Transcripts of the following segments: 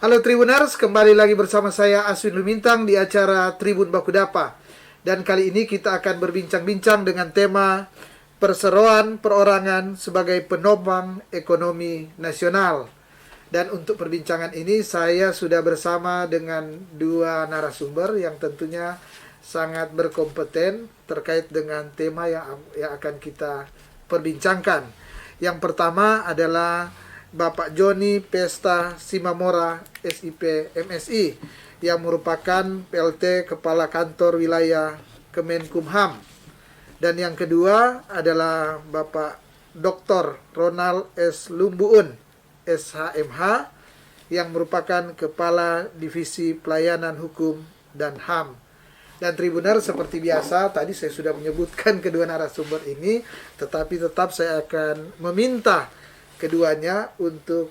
Halo Tribuners, kembali lagi bersama saya Aswin Lumintang di acara Tribun Bakudapa. Dan kali ini kita akan berbincang-bincang dengan tema perseroan perorangan sebagai penopang ekonomi nasional. Dan untuk perbincangan ini saya sudah bersama dengan dua narasumber yang tentunya sangat berkompeten terkait dengan tema yang akan kita perbincangkan. Yang pertama adalah Bapak Joni Pesta Simamora, SIP MSI, yang merupakan PLT Kepala Kantor Wilayah Kemenkumham. Dan yang kedua adalah Bapak Dr. Ronald S. Lumbuun, SHMH, yang merupakan Kepala Divisi Pelayanan Hukum dan HAM. Dan Tribuner, seperti biasa, tadi saya sudah menyebutkan kedua narasumber ini, tetapi tetap saya akan meminta keduanya untuk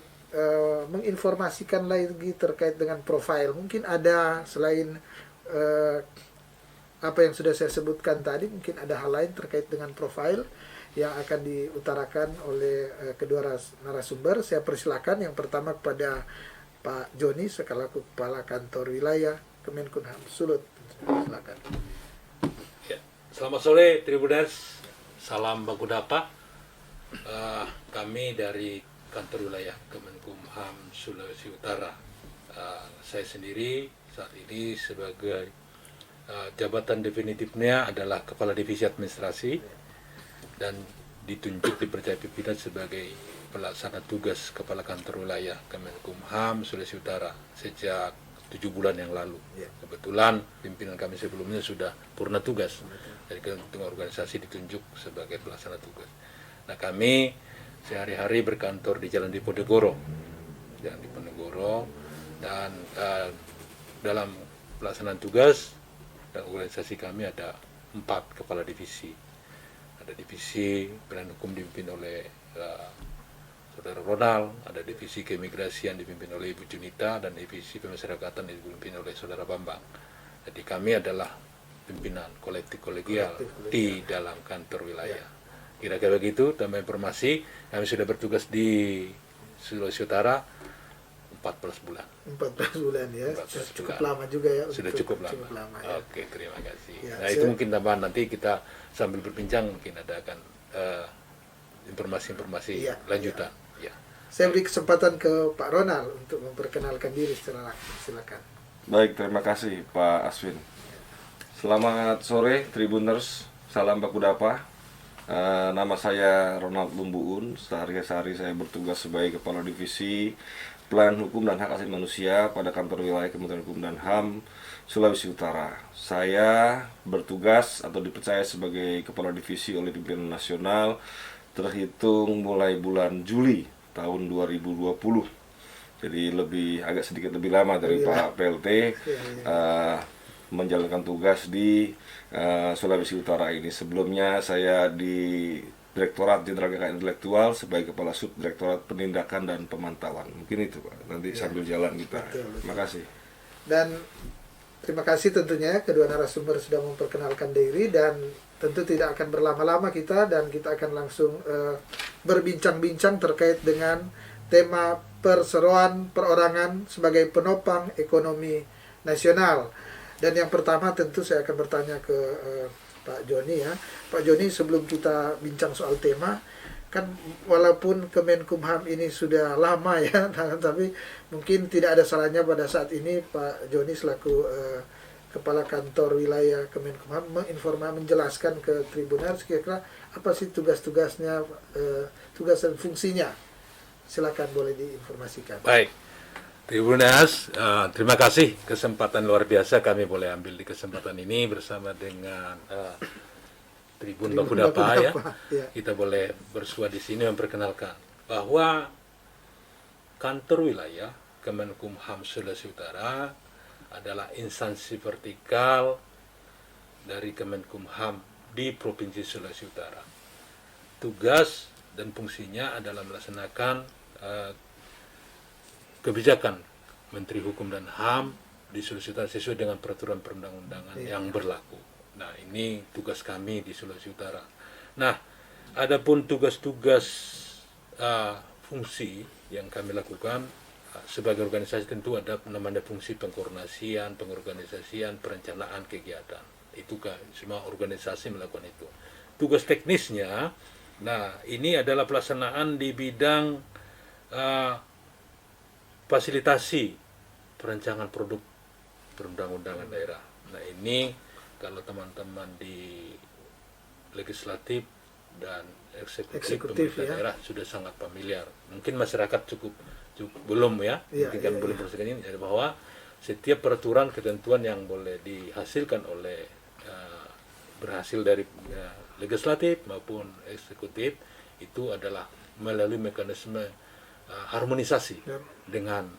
menginformasikan lagi terkait dengan profil. Mungkin ada selain apa yang sudah saya sebutkan tadi, mungkin ada hal lain terkait dengan profil yang akan diutarakan oleh kedua narasumber. Saya persilakan yang pertama kepada Pak Joni selaku Kepala Kantor Wilayah Kemenkumham Sulut. Silakan. Ya. Selamat sore Tribuners, salam Bakudapa. Kami dari Kantor Wilayah Kemenkumham Sulawesi Utara. Saya sendiri saat ini sebagai jabatan definitifnya adalah Kepala Divisi Administrasi dan ditunjuk dipercaya pimpinan sebagai pelaksana tugas Kepala Kantor Wilayah Kemenkumham Sulawesi Utara sejak 7 bulan yang lalu. Kebetulan pimpinan kami sebelumnya sudah purna tugas dari ketua organisasi ditunjuk sebagai pelaksana tugas. Nah, kami sehari-hari berkantor di Jalan Diponegoro, dan dalam pelaksanaan tugas dan organisasi kami ada 4 kepala divisi. Ada divisi pelayanan hukum dipimpin oleh Saudara Ronald, ada divisi keimigrasian dipimpin oleh Ibu Junita, dan divisi pemasyarakatan dipimpin oleh Saudara Bambang. Jadi kami adalah pimpinan kolektif kolegial di dalam kantor wilayah. Kira-kira begitu, tambah informasi, kami sudah bertugas di Sulawesi Utara 14 bulan. 14 bulan ya, 14 cukup bulan. lama juga ya. Sudah cukup lama ya. Oke, terima kasih. Nah, itu mungkin tambahan, nanti kita sambil berbincang mungkin ada akan informasi-informasi lanjutan. Ya. Saya beri kesempatan ke Pak Ronald untuk memperkenalkan diri secara langsung. Silakan. Baik, terima kasih Pak Aswin. Selamat sore Tribuners, salam Bakudapa. Nama saya Ronald Lumbuun. Sehari-hari saya bertugas sebagai Kepala Divisi Pelayanan Hukum dan Hak Asasi Manusia pada Kantor Wilayah Kementerian Hukum dan HAM Sulawesi Utara. Saya bertugas atau dipercaya sebagai Kepala Divisi oleh pimpinan nasional terhitung mulai bulan Juli tahun 2020. Jadi agak sedikit lebih lama dari Pak PLT menjalankan tugas di Sulawesi Utara ini. Sebelumnya saya di Direktorat Jenderal Kekayaan Intelektual sebagai Kepala Subdirektorat Penindakan dan Pemantauan. Mungkin itu Pak, nanti sambil jalan kita. Terima kasih. Dan terima kasih tentunya kedua narasumber sudah memperkenalkan diri, dan tentu tidak akan berlama-lama kita, dan kita akan langsung berbincang-bincang terkait dengan tema perseroan perorangan sebagai penopang ekonomi nasional. Dan yang pertama tentu saya akan bertanya ke Pak Joni ya. Pak Joni, sebelum kita bincang soal tema, kan walaupun Kemenkumham ini sudah lama ya, tapi mungkin tidak ada salahnya pada saat ini Pak Joni selaku Kepala Kantor Wilayah Kemenkumham menjelaskan ke Tribuners kira-kira apa sih tugas-tugasnya, tugas dan fungsinya. Silakan, boleh diinformasikan. Baik. Tribuners, terima kasih kesempatan luar biasa kami boleh ambil di kesempatan ini bersama dengan Tribun Bakudapa ya. Kita boleh bersua di sini memperkenalkan bahwa kantor wilayah Kemenkumham Sulawesi Utara adalah instansi vertikal dari Kemenkumham di Provinsi Sulawesi Utara. Tugas dan fungsinya adalah melaksanakan kebijakan Menteri Hukum dan HAM di Sulawesi Utara sesuai dengan peraturan perundang-undangan yang berlaku. Nah, ini tugas kami di Sulawesi Utara. Nah, adapun tugas-tugas fungsi yang kami lakukan sebagai organisasi tentu ada namanya fungsi pengkoordinasian, pengorganisasian, perencanaan kegiatan. Itu kan semua organisasi melakukan itu. Tugas teknisnya, nah ini adalah pelaksanaan di bidang fasilitasi perancangan produk perundang-undangan daerah. Nah ini kalau teman-teman di legislatif dan eksekutif pemerintah ya. daerah sudah sangat familiar. Mungkin masyarakat cukup belum ya, Iya, mungkin kan iya, belum perhatikan ini bahwa setiap peraturan ketentuan yang boleh dihasilkan oleh berhasil dari legislatif maupun eksekutif itu adalah melalui mekanisme harmonisasi Ya. dengan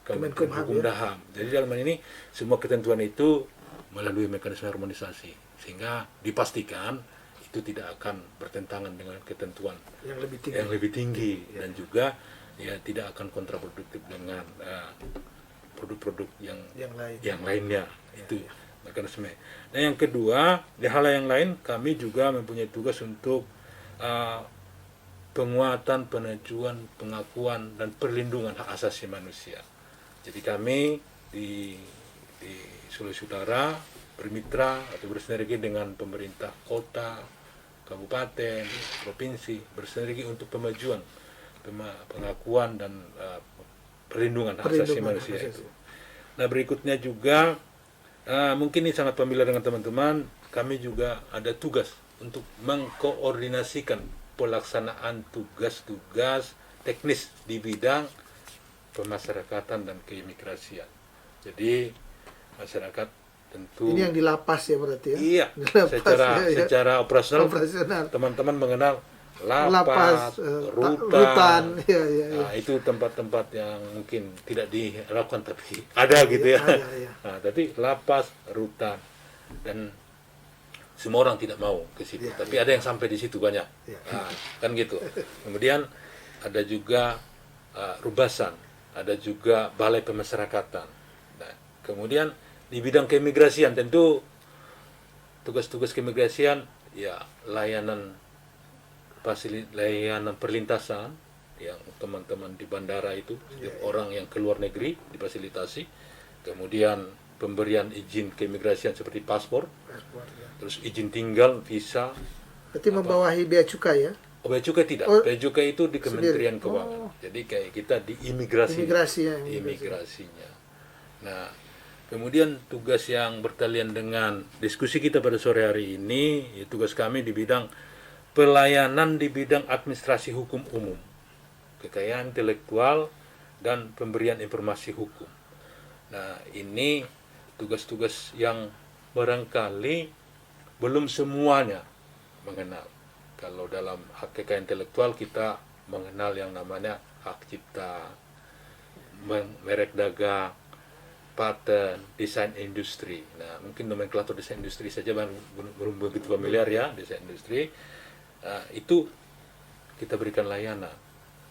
Kemenkumham, Hukum ya. Daham. Jadi dalam hal ini semua ketentuan itu melalui mekanisme harmonisasi sehingga dipastikan itu tidak akan bertentangan dengan ketentuan yang lebih tinggi. yang lebih tinggi dan juga ya tidak akan kontraproduktif dengan produk-produk Yang lain. yang lainnya. Itu mekanisme. Nah yang kedua, di hal yang lain kami juga mempunyai tugas untuk penguatan, penajuan, pengakuan dan perlindungan hak asasi manusia. Jadi kami di Sulawesi Utara bermitra atau bersinergi dengan pemerintah kota, kabupaten, provinsi, bersinergi untuk pemajuan, pengakuan dan perlindungan hak asasi manusia itu. Nah berikutnya juga mungkin ini sangat familiar dengan teman-teman, kami juga ada tugas untuk mengkoordinasikan pelaksanaan tugas-tugas teknis di bidang pemasyarakatan dan keimigrasian. Jadi masyarakat tentu Ini yang di lapas ya berarti ya? iya Di lapas, secara operasional Operasional. teman-teman mengenal lapas, Lapas, rutan, ya. Nah, itu tempat-tempat yang mungkin tidak dilakukan tapi ada gitu ya. Ada, ya. Nah, tapi lapas, rutan dan semua orang tidak mau ke situ, Ya, tapi ada yang sampai di situ banyak. Ya. Nah, kan gitu. Kemudian ada juga rubasan, ada juga balai pemasyarakatan. Nah, kemudian di bidang keimigrasian tentu tugas-tugas keimigrasian ya layanan perlintasan yang teman-teman di bandara itu setiap orang yang keluar negeri difasilitasi, kemudian pemberian izin keimigrasian seperti paspor, terus izin tinggal, visa. Berarti membawahi bea cukai ya? Oh, bea cukai tidak, bea cukai itu di Kementerian sendiri. Keuangan. Jadi kayak kita di imigrasi, imigrasinya. Nah, kemudian tugas yang bertalian dengan diskusi kita pada sore hari ini, ya, tugas kami di bidang pelayanan di bidang administrasi hukum umum, kekayaan intelektual, dan pemberian informasi hukum. Nah, ini tugas-tugas yang barangkali belum semuanya mengenal. Kalau dalam hak kekayaan intelektual kita mengenal yang namanya hak cipta, merek dagang, paten, desain industri. Nah, mungkin nomenklatur desain industri saja belum begitu familiar ya, desain industri. Itu kita berikan layanan,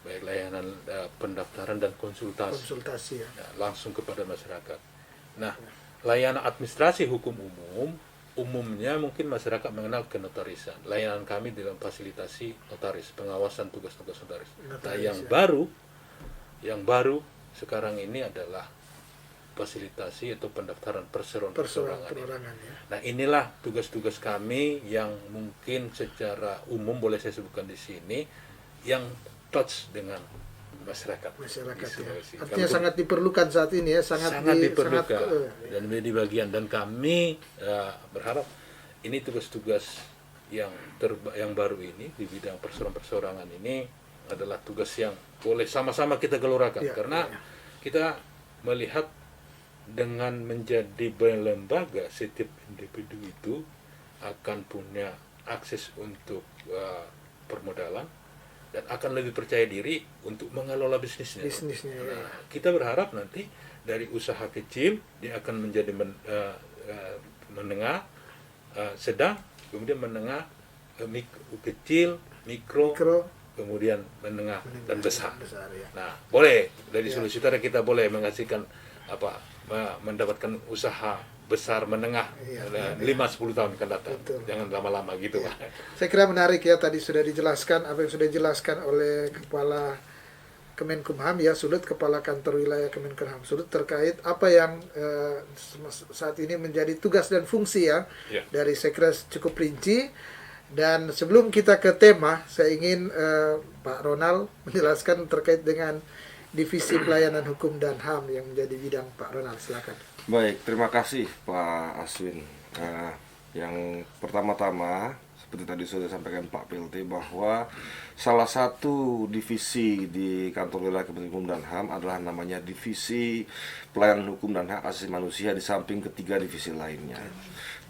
baik layanan pendaftaran dan konsultasi ya. langsung kepada masyarakat. Nah, layanan administrasi hukum umum umumnya mungkin masyarakat mengenal kenotarisan. Layanan kami dalam fasilitasi notaris, pengawasan tugas-tugas notaris. Nah, yang baru sekarang ini adalah fasilitasi atau pendaftaran perseroan-perseorangan. Ya. Nah, inilah tugas-tugas kami yang mungkin secara umum boleh saya sebutkan di sini yang touch dengan masyarakat ya. Artinya sangat diperlukan saat ini ya, sangat diperlukan dan menjadi bagian, dan kami berharap ini tugas-tugas yang baru ini di bidang perseorangan ini adalah tugas yang boleh sama-sama kita gelorakan karena kita melihat dengan menjadi lembaga, setiap individu itu akan punya akses untuk permodalan dan akan lebih percaya diri untuk mengelola bisnisnya. Nah, kita berharap nanti dari usaha kecil dia akan menjadi menengah, sedang, kemudian menengah, kecil, mikro, kemudian menengah dan besar. Ya. Nah, boleh dari Sulawesi Utara kita boleh menghasilkan mendapatkan usaha besar menengah 5-10 tahun akan datang. Betul. Jangan lama-lama gitu, ya. Pak. Saya kira menarik ya, tadi sudah dijelaskan apa yang sudah dijelaskan oleh Kepala Kemenkumham ya, Sulut, Kepala Kantor Wilayah Kemenkumham Sulut, terkait apa yang saat ini menjadi tugas dan fungsi ya, dari Sekres cukup rinci. Dan sebelum kita ke tema, saya ingin Pak Ronald menjelaskan terkait dengan Divisi Pelayanan Hukum dan HAM yang menjadi bidang Pak Ronald. Silakan. Baik, terima kasih Pak Aswin. Yang pertama-tama, seperti tadi sudah disampaikan Pak PLT, bahwa salah satu divisi di kantor wilayah Kementerian Hukum dan HAM adalah namanya Divisi Pelayanan Hukum dan Hak Asasi Manusia, di samping ketiga divisi lainnya,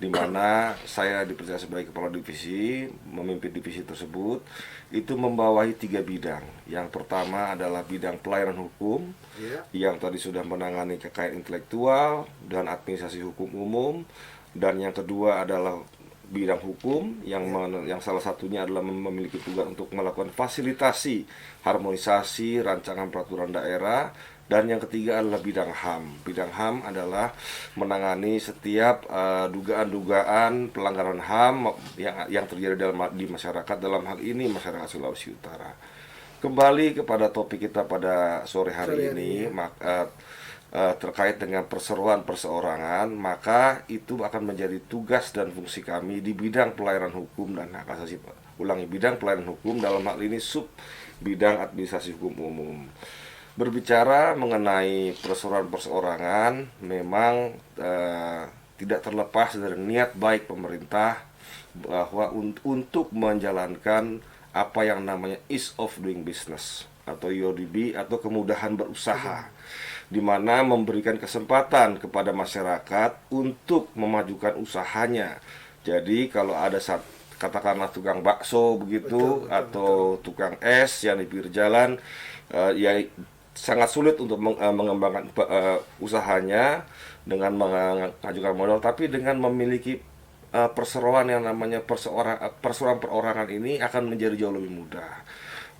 di mana saya dipercaya sebagai kepala divisi, memimpin divisi tersebut. Itu membawahi 3 bidang. Yang pertama adalah bidang pelayanan hukum, yang tadi sudah menangani kekayaan intelektual dan administrasi hukum umum. Dan yang kedua adalah bidang hukum, yang salah satunya adalah memiliki tugas untuk melakukan fasilitasi, harmonisasi, rancangan peraturan daerah. Dan yang ketiga adalah bidang HAM. Bidang HAM adalah menangani setiap dugaan-dugaan pelanggaran HAM yang terjadi di masyarakat, dalam hal ini masyarakat Sulawesi Utara. Kembali kepada topik kita pada sore hari ini, terkait dengan perseroan perseorangan, maka itu akan menjadi tugas dan fungsi kami di bidang pelayanan hukum dan hak asasi. Bidang pelayanan hukum, dalam hal ini sub bidang administrasi hukum umum. Berbicara mengenai perseroan perseorangan, memang tidak terlepas dari niat baik pemerintah bahwa untuk menjalankan apa yang namanya ease of doing business atau EODB, atau kemudahan berusaha, di mana memberikan kesempatan kepada masyarakat untuk memajukan usahanya. Jadi kalau ada katakanlah tukang bakso begitu, atau tukang es yang di pinggir jalan, ya sangat sulit untuk mengembangkan usahanya dengan mengajukan modal, tapi dengan memiliki perseroan yang namanya perseroan perorangan ini akan menjadi jauh lebih mudah.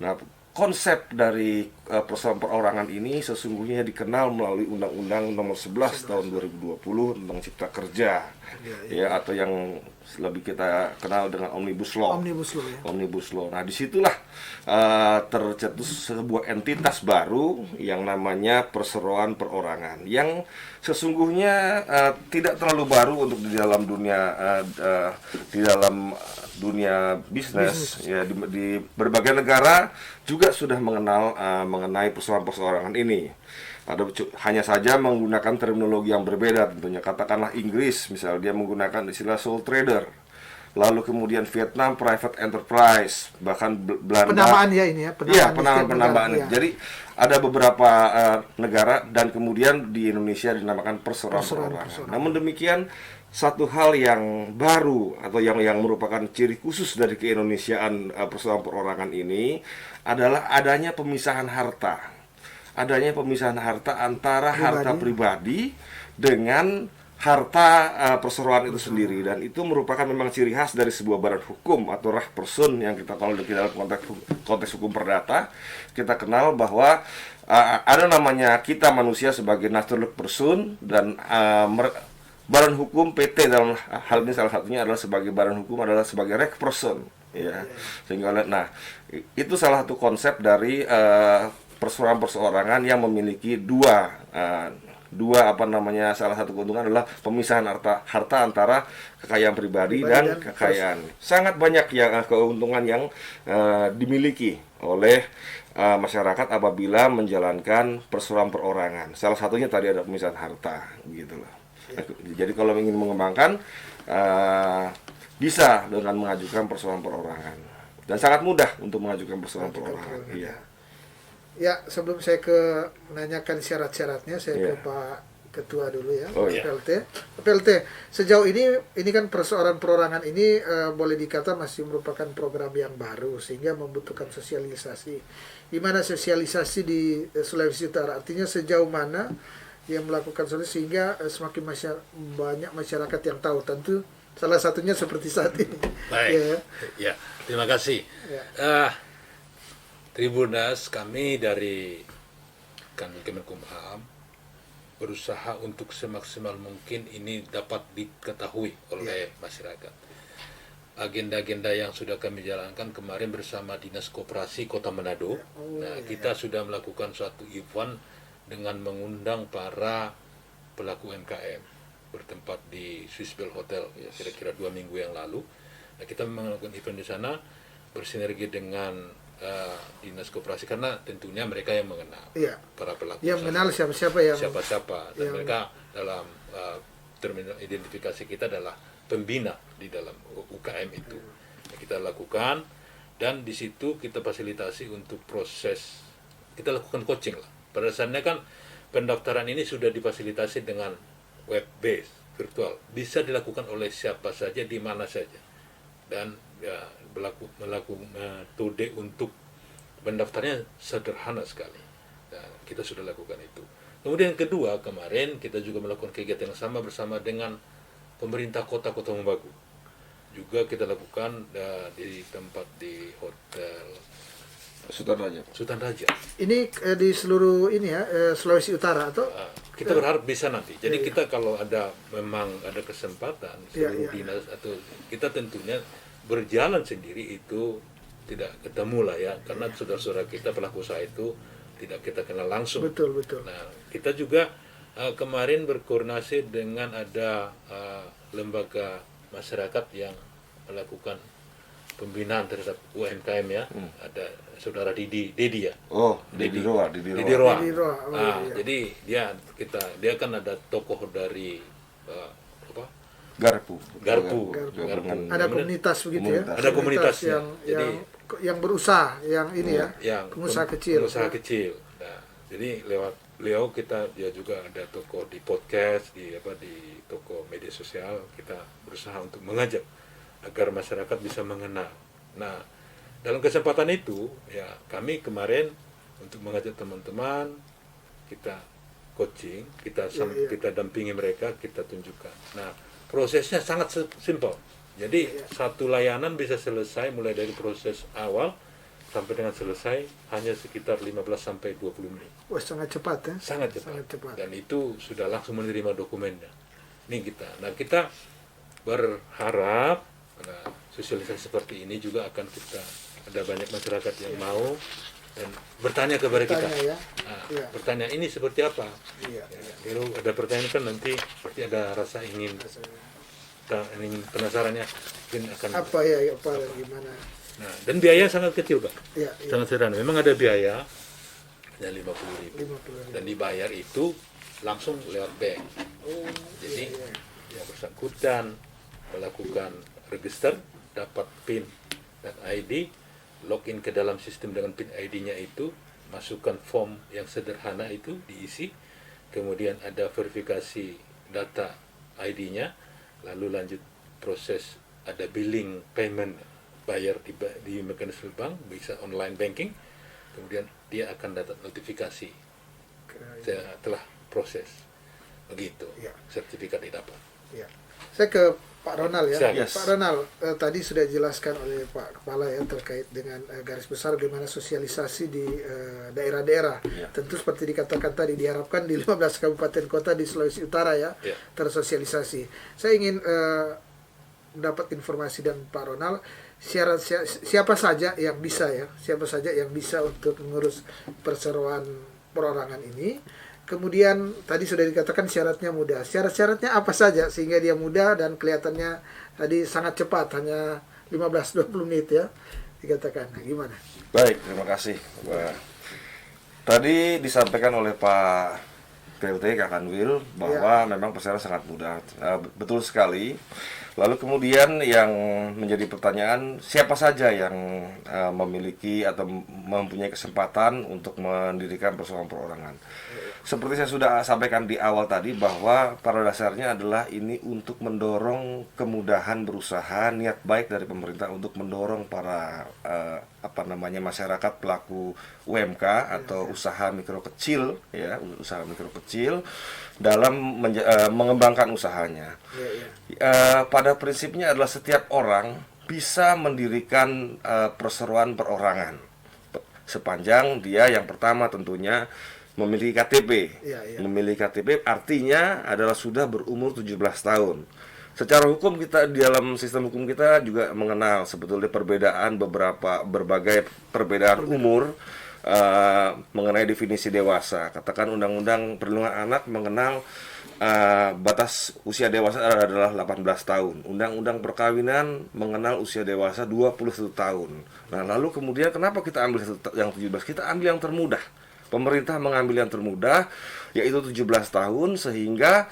Nah, konsep dari perseroan perorangan ini sesungguhnya dikenal melalui Undang-Undang Nomor 11 Tahun 2020 tentang Cipta Kerja, ya, atau yang lebih kita kenal dengan Omnibus Law. Omnibus Law. Nah, disitulah tercetus sebuah entitas baru yang namanya perseroan perorangan, yang sesungguhnya tidak terlalu baru untuk di dalam dunia bisnis. Ya, di berbagai negara juga sudah mengenal mengenai perseroan perorangan ini. Hanya saja menggunakan terminologi yang berbeda tentunya. Katakanlah Inggris misalnya, dia menggunakan istilah sole trader. Lalu kemudian Vietnam private enterprise, bahkan Belanda penamaan ya ini ya, penambahan. Ya. Jadi ada beberapa negara, dan kemudian di Indonesia dinamakan perseroan perorangan. Namun demikian, satu hal yang baru atau yang merupakan ciri khusus dari keindonesiaan perseroan perorangan ini adalah adanya pemisahan harta. Adanya pemisahan harta antara harta pribadi dengan harta perseroan itu sendiri, dan itu merupakan memang ciri khas dari sebuah badan hukum atau rah person yang kita kalau di dalam konteks hukum perdata kita kenal bahwa ada namanya kita manusia sebagai natural person, dan badan hukum PT dalam hal ini salah satunya adalah sebagai badan hukum adalah sebagai reh person, ya. Sehingga itu salah satu konsep dari perseroan perseorangan yang memiliki dua salah satu keuntungan adalah pemisahan harta antara kekayaan pribadi dan kekayaan. Sangat banyak keuntungan yang dimiliki oleh masyarakat apabila menjalankan perseroan perorangan. Salah satunya tadi ada pemisahan harta, gitu loh. Jadi kalau ingin mengembangkan bisa dengan mengajukan perseroan perorangan, dan sangat mudah untuk mengajukan perseroan perorangan. Iya. Ya, sebelum saya menanyakan syarat-syaratnya, saya ke Pak Ketua dulu ya, PLT. Sejauh ini kan perseorangan perorangan ini boleh dikata masih merupakan program yang baru, sehingga membutuhkan sosialisasi. Di mana sosialisasi di Sulawesi Utara, artinya sejauh mana yang melakukan solusi sehingga semakin banyak masyarakat yang tahu. Tentu salah satunya seperti saat ini. Baik, ya, terima kasih. Tribunas, kami dari Kemenkumham berusaha untuk semaksimal mungkin ini dapat diketahui oleh masyarakat. agenda-agenda yang sudah kami jalankan kemarin bersama Dinas Koperasi Kota Manado. Nah, kita sudah melakukan suatu event dengan mengundang para pelaku UMKM bertempat di Swiss Bell Hotel ya, kira-kira 2 minggu yang lalu. Nah, kita melakukan event di sana bersinergi dengan Dinas Koperasi karena tentunya mereka yang mengenal para pelaku yang usaha. mengenal siapa-siapa Siapa-siapa dan mereka dalam terminal identifikasi kita adalah pembina di dalam UKM itu. Nah, kita lakukan dan di situ kita fasilitasi untuk proses, kita lakukan coaching lah. Pada dasarnya kan pendaftaran ini sudah difasilitasi dengan web based virtual, bisa dilakukan oleh siapa saja di mana saja dan ya melakukan metode untuk pendaftarnya sederhana sekali. Nah, kita sudah lakukan itu. Kemudian yang kedua, kemarin kita juga melakukan kegiatan yang sama bersama dengan pemerintah kota Mobagu. Juga kita lakukan di tempat di Hotel Sultan Raja. Ini di seluruh ini ya, Sulawesi Utara atau Kita berharap bisa nanti. Jadi kita kalau memang ada kesempatan seluruh dinas atau kita tentunya berjalan sendiri itu tidak ketemu lah ya, karena saudara-saudara kita pelaku usaha itu tidak kita kenal langsung. Betul. Nah, kita juga kemarin berkoordinasi dengan ada lembaga masyarakat yang melakukan pembinaan terhadap UMKM ya. Ada saudara Dedi ya. Oh, Dedi Roa. Jadi dia kan ada tokoh dari Garpu. ada komunitas begitu ya. Ada komunitasnya. Yang berusaha, yang ini yang pengusaha kecil. Nah, jadi lewat beliau dia juga ada toko di podcast, di toko media sosial. Kita berusaha untuk mengajak agar masyarakat bisa mengenal. Nah, dalam kesempatan itu ya kami kemarin untuk mengajak teman-teman, kita coaching, kita dampingi mereka, kita tunjukkan. Nah, prosesnya sangat simpel. Jadi satu layanan bisa selesai mulai dari proses awal sampai dengan selesai hanya sekitar 15 sampai 20 menit. Wah, sangat cepat ya. Sangat cepat. Dan itu sudah langsung menerima dokumennya. Ini kita. Nah, kita berharap sosialisasi seperti ini juga akan ada banyak masyarakat yang mau dan bertanya kepada kita. Bertanya ini seperti apa? Kalau ada pertanyaan kan nanti pasti ada rasa ingin penasarannya mungkin akan apa dan gimana. Nah, dan biaya sangat kecil, Pak. Sangat sederhana. Memang ada biaya ya 50.000. Dan dibayar itu langsung lewat bank. Jadi yang bersangkutan melakukan register, dapat PIN dan ID, login ke dalam sistem dengan PIN ID-nya itu, masukkan form yang sederhana itu diisi, kemudian ada verifikasi data ID-nya, lalu lanjut proses ada billing payment, bayar di mekanisme bank, bisa online banking, kemudian dia akan dapat notifikasi setelah proses, begitu sertifikat didapat. Saya ke Pak Ronald ya. Yes. Pak Ronald, tadi sudah dijelaskan oleh Pak Kepala ya terkait dengan garis besar bagaimana sosialisasi di daerah-daerah. Tentu seperti dikatakan tadi diharapkan di 15 kabupaten kota di Sulawesi Utara tersosialisasi. Saya ingin mendapat informasi dan Pak Ronald siapa saja yang bisa untuk mengurus perseroan perorangan ini. Kemudian tadi sudah dikatakan syaratnya mudah. Syarat-syaratnya apa saja sehingga dia mudah dan kelihatannya tadi sangat cepat, hanya 15-20 menit ya dikatakan. Nah, gimana? Baik, terima kasih. Tadi disampaikan oleh Pak PLT Kak Kanwil bahwa memang persyaratan sangat mudah. Betul sekali. Lalu kemudian yang menjadi pertanyaan, siapa saja yang memiliki atau mempunyai kesempatan untuk mendirikan perseroan perorangan. Seperti saya sudah sampaikan di awal tadi bahwa pada dasarnya adalah ini untuk mendorong kemudahan berusaha, niat baik dari pemerintah untuk mendorong para masyarakat pelaku UMK atau usaha mikro kecil dalam mengembangkan usahanya. Pada prinsipnya adalah setiap orang bisa mendirikan perseroan perorangan sepanjang dia yang pertama tentunya memiliki KTP. Memiliki KTP artinya adalah sudah berumur 17 tahun. Secara hukum kita di dalam sistem hukum kita juga mengenal sebetulnya berbagai perbedaan umur mengenai definisi dewasa. Katakan Undang-Undang Perlindungan Anak mengenal batas usia dewasa adalah 18 tahun. Undang-Undang Perkawinan mengenal usia dewasa 21 tahun. Nah, lalu kemudian kenapa kita ambil yang 17? Kita ambil yang termudah. Pemerintah mengambil yang termudah, yaitu 17 tahun, sehingga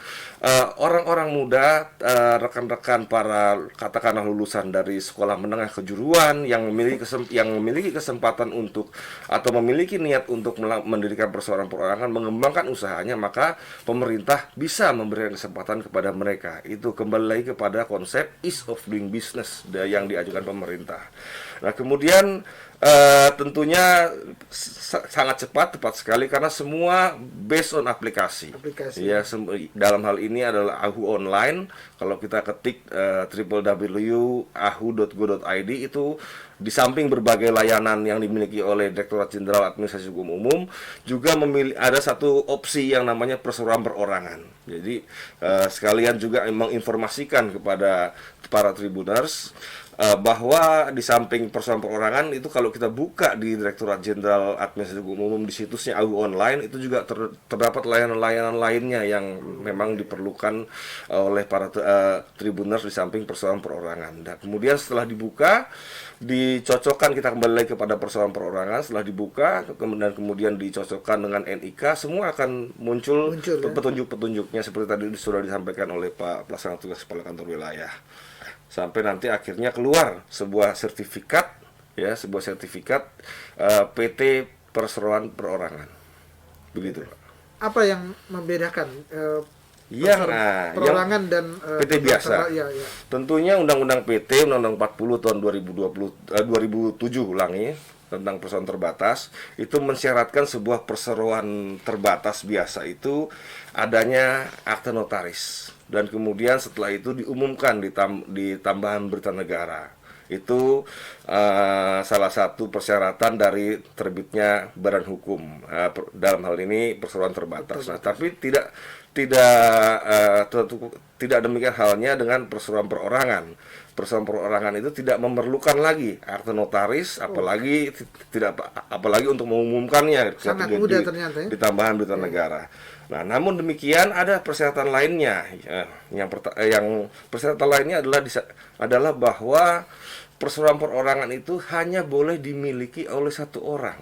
orang-orang muda, rekan-rekan para katakanlah lulusan dari sekolah menengah kejuruan yang memiliki kesempatan untuk atau memiliki niat untuk mendirikan perseorangan perorangan, mengembangkan usahanya, maka pemerintah bisa memberikan kesempatan kepada mereka. Itu kembali lagi kepada konsep ease of doing business yang diajukan pemerintah. Nah, kemudian tentunya sangat tepat sekali karena semua based on aplikasi. Ya, dalam hal ini adalah AHU online. Kalau kita ketik www.ahu.go.id, itu di samping berbagai layanan yang dimiliki oleh Direktorat Jenderal Administrasi Hukum Umum, juga ada satu opsi yang namanya perseroan perorangan. Jadi sekalian juga menginformasikan kepada para tribuners bahwa di samping persoalan perorangan itu, kalau kita buka di Direktorat Jenderal Administrasi Hukum Umum di situsnya AHU Online, itu juga terdapat layanan-layanan lainnya yang memang diperlukan oleh para tribuners di samping persoalan perorangan. Dan kemudian setelah dibuka, dicocokkan, kita kembali lagi kepada persoalan perorangan. Setelah dibuka dan kemudian dicocokkan dengan NIK, semua akan muncul petunjuk-petunjuknya seperti tadi sudah disampaikan oleh Pak Pelaksana Tugas Kepala Kantor Wilayah. Sampai nanti akhirnya keluar sebuah sertifikat, ya, PT Perseroan Perorangan. Begitu. Apa yang membedakan perorangan dan PT biasa? Ya. Tentunya Undang-Undang PT, Undang-Undang 40 tahun 2007 ulangi, tentang perseroan terbatas, itu mensyaratkan sebuah perseroan terbatas biasa itu adanya akte notaris. Dan kemudian setelah itu diumumkan di tambahan berita negara. Itu salah satu persyaratan dari terbitnya badan hukum, dalam hal ini perseroan terbatas. Nah, tapi tidak demikian halnya dengan perseroan perorangan. Perseroan perorangan itu tidak memerlukan lagi akte notaris, apalagi untuk mengumumkannya. Sangat mudah ternyata, ya? Di tambahan berita negara. Nah, namun demikian ada persyaratan lainnya. Yang persyaratan lainnya adalah bahwa perseroan perorangan itu hanya boleh dimiliki oleh satu orang.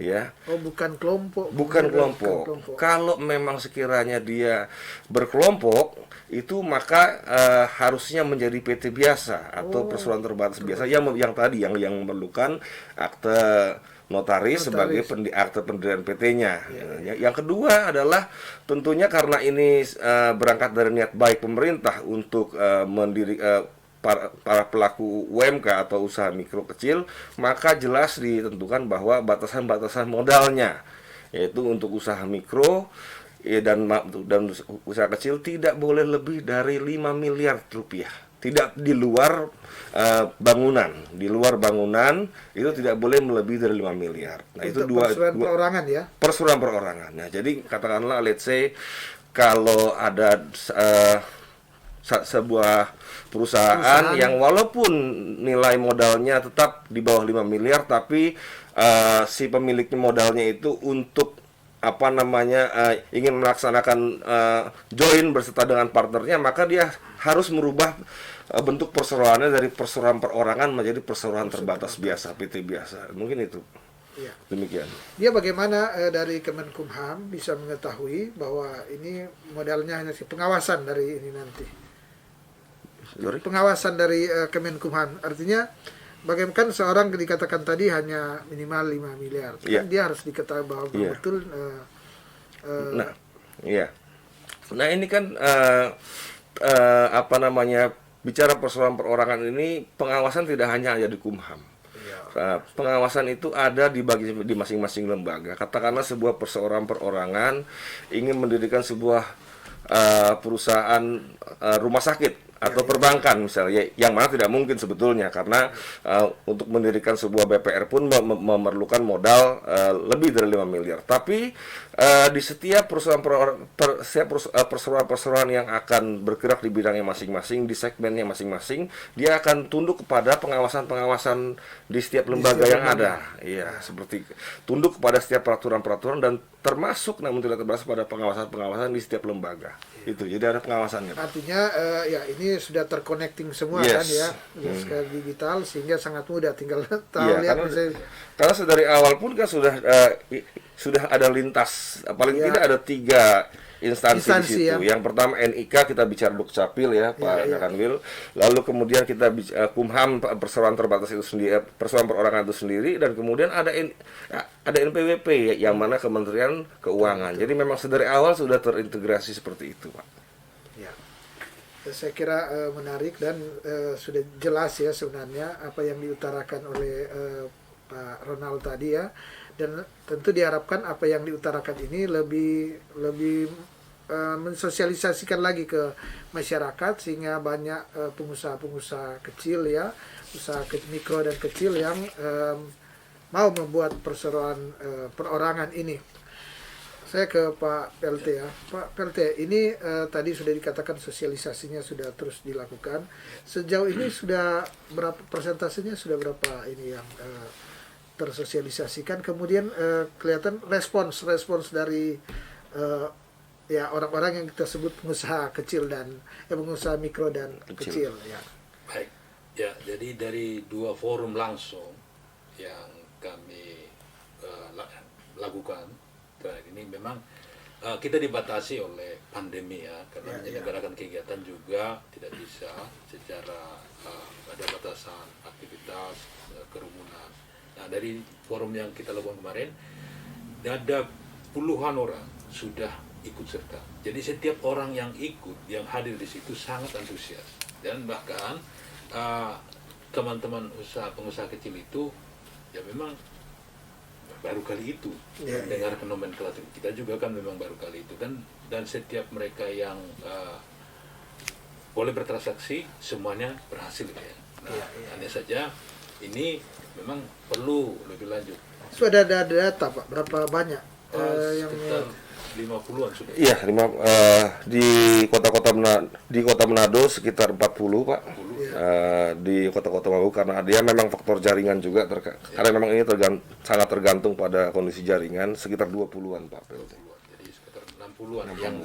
Ya. Bukan kelompok. Bukan kelompok. Kalau memang sekiranya dia berkelompok, itu maka harusnya menjadi PT biasa atau perseroan terbatas biasa yang memerlukan akte notaris sebagai akte pendirian PT-nya. Yang kedua adalah tentunya karena ini berangkat dari niat baik pemerintah untuk para pelaku UMK atau usaha mikro kecil, maka jelas ditentukan bahwa batasan-batasan modalnya, yaitu untuk usaha mikro dan usaha kecil tidak boleh lebih dari 5 miliar rupiah. Tidak di luar bangunan. Di luar bangunan itu tidak boleh melebihi dari 5 miliar. Nah, itu perseroan perorangan, ya. Perseroan perorangan. Nah, jadi katakanlah let's say kalau ada sebuah perusahaan yang walaupun nilai modalnya tetap di bawah 5 miliar, tapi si pemiliknya modalnya itu untuk ingin melaksanakan join berserta dengan partnernya, maka dia harus merubah bentuk perseroannya dari perseroan perorangan menjadi perseroan terbatas biasa, PT biasa. Mungkin itu. Ya. Demikian. Dia bagaimana dari Kemenkumham bisa mengetahui bahwa ini modalnya hanya pengawasan dari ini nanti? Pengawasan dari Kemenkumham, artinya bagaimana seorang dikatakan tadi hanya minimal 5 miliar, kan dia harus diketahui bahwa betul. Nah, ini kan bicara persoalan perorangan ini, pengawasan tidak hanya ada di Kumham. Pengawasan itu ada di masing-masing lembaga. Katakanlah sebuah perseorangan perorangan ingin mendirikan sebuah perusahaan rumah sakit atau perbankan misalnya, yang mana tidak mungkin sebetulnya karena untuk mendirikan sebuah BPR pun memerlukan modal lebih dari 5 miliar. Tapi di setiap perseroan-perseroan yang akan bergerak di bidangnya masing-masing, di segmennya masing-masing, dia akan tunduk kepada pengawasan-pengawasan di setiap lembaga yang ada. Iya, seperti tunduk kepada setiap peraturan-peraturan dan termasuk namun tidak terbatas pada pengawasan-pengawasan di setiap lembaga. Itu jadi ada pengawasannya. Artinya ya ini sudah terconnecting semua Yes. kan ya, secara digital sehingga sangat mudah, tinggal tahu Iya, lihat karena, misalnya. karena dari awal pun kan sudah ada lintas, paling Iya. tidak ada 3 instansi di Instansi, situ. ya. Yang pertama NIK, kita bicara Dukcapil ya, Pak Iya. Kanwil. Lalu kemudian kita bicara Kumham, perseroan terbatas itu sendiri, perseroan perorangan itu sendiri, dan kemudian ada NPWP yang mana Kementerian Keuangan. Jadi memang sedari awal sudah terintegrasi seperti itu, Pak. Ya. Saya kira menarik dan sudah jelas ya sebenarnya apa yang diutarakan oleh Pak Ronald tadi ya, dan tentu diharapkan apa yang diutarakan ini lebih mensosialisasikan lagi ke masyarakat sehingga banyak pengusaha-pengusaha kecil ya, usaha mikro dan kecil yang mau membuat perseroan perorangan ini. Saya ke Pak PLT ya. Pak PLT, ini tadi sudah dikatakan sosialisasinya sudah terus dilakukan. Sejauh ini sudah berapa persentasenya, sudah berapa ini yang tersosialisasikan? Kemudian kelihatan respons dari ya orang-orang yang kita sebut pengusaha kecil dan pengusaha mikro dan kecil ya. Baik, ya jadi dari 2 forum langsung yang kami lakukan terakhir ini memang kita dibatasi oleh pandemi ya, karena menyelenggarakan kegiatan juga tidak bisa secara ada batasan aktivitas, kerumunan. Nah dari forum yang kita lakukan kemarin ada puluhan orang sudah ikut serta. Jadi setiap orang yang ikut, yang hadir di situ sangat antusias, dan bahkan teman-teman pengusaha kecil itu ya memang baru kali itu dengar nomenklatur kita juga kan memang baru kali itu, dan setiap mereka yang boleh bertransaksi semuanya berhasil ya. Nah, hanya saja ini memang perlu lebih lanjut. Sudah ada data Pak, berapa banyak yang Sekitar 50-an sudah. Iya, di kota Manado sekitar 40, Pak. Di kota-kota Maluku karena dia memang faktor jaringan juga karena memang ini sangat tergantung pada kondisi jaringan, sekitar 20-an, Pak. Jadi sekitar 60-an yang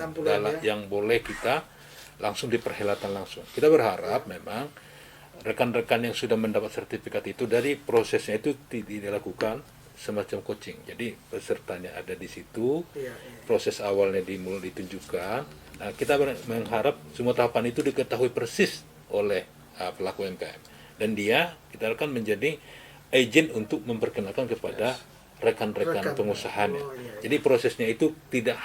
yang boleh kita langsung di perhelatan langsung. Kita berharap memang rekan-rekan yang sudah mendapat sertifikat itu dari prosesnya itu dilakukan semacam coaching. Jadi pesertanya ada di situ, proses awalnya dimulai ditunjukkan. Nah, kita mengharap semua tahapan itu diketahui persis oleh pelaku UMKM, dan dia kita akan menjadi agent untuk memperkenalkan kepada rekan-rekan pengusahanya. Jadi prosesnya itu tidak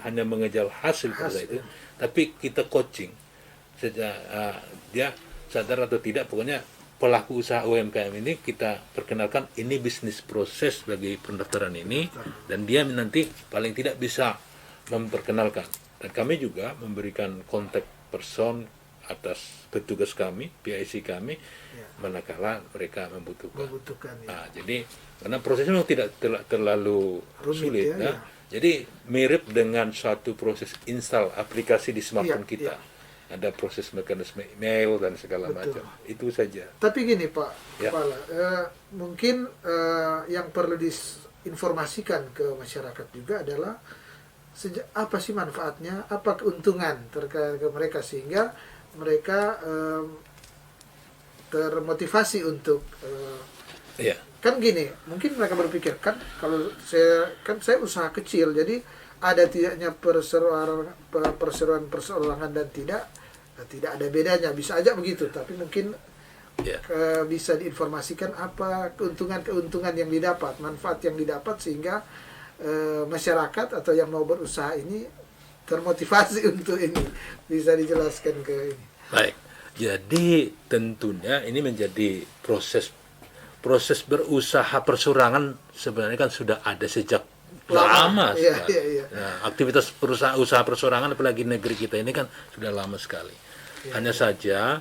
hanya mengejar hasil pada itu, tapi kita coaching sejak dia sadar atau tidak, pokoknya pelaku usaha UMKM ini kita perkenalkan ini bisnis proses bagi pendaftaran ini, dan dia nanti paling tidak bisa memperkenalkan, dan kami juga memberikan kontak person atas petugas kami, PIC kami, manakala mereka membutuhkan. Nah, jadi karena prosesnya memang tidak terlalu sulit, ya. Jadi mirip dengan suatu proses install aplikasi di smartphone kita. Ada proses mekanisme email dan segala macam. Itu saja. Tapi gini Pak Kepala, mungkin yang perlu diinformasikan ke masyarakat juga adalah apa sih manfaatnya, apa keuntungan terkait ke mereka sehingga mereka termotivasi untuk kan gini, mungkin mereka berpikir kan kalau saya usaha kecil, jadi ada tidaknya perseroan perseorangan dan tidak ada bedanya, bisa aja begitu, tapi mungkin bisa diinformasikan apa keuntungan yang didapat, manfaat yang didapat sehingga masyarakat atau yang mau berusaha ini termotivasi untuk ini. Bisa dijelaskan ke ini. Baik. Jadi tentunya ini menjadi proses berusaha perseorangan sebenarnya kan sudah ada sejak lama sekali. Nah, aktivitas usaha perseorangan apalagi negeri kita ini kan sudah lama sekali. Hanya saja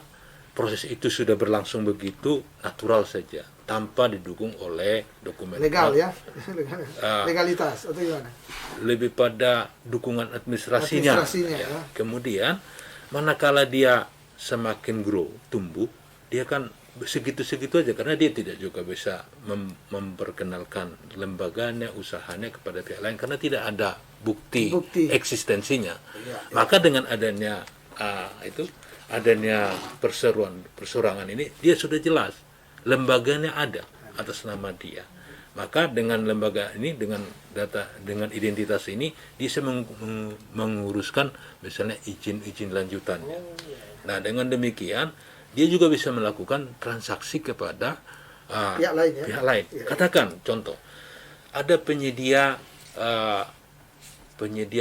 proses itu sudah berlangsung begitu natural saja, tanpa didukung oleh dokumen. Legal ya, legalitas atau gimana? Lebih pada dukungan administrasinya. Administrasinya, ya. Kemudian manakala dia semakin tumbuh, dia kan segitu-segitu aja karena dia tidak juga bisa memperkenalkan lembaganya, usahanya kepada pihak lain karena tidak ada bukti. Eksistensinya. Maka dengan adanya adanya perseroan ini, dia sudah jelas lembaganya ada atas nama dia. Maka dengan lembaga ini, dengan data, dengan identitas ini, dia bisa menguruskan misalnya izin lanjutannya. Nah, dengan demikian dia juga bisa melakukan transaksi kepada pihak lain. Ya? Pihak lain. Katakan contoh, ada penyedia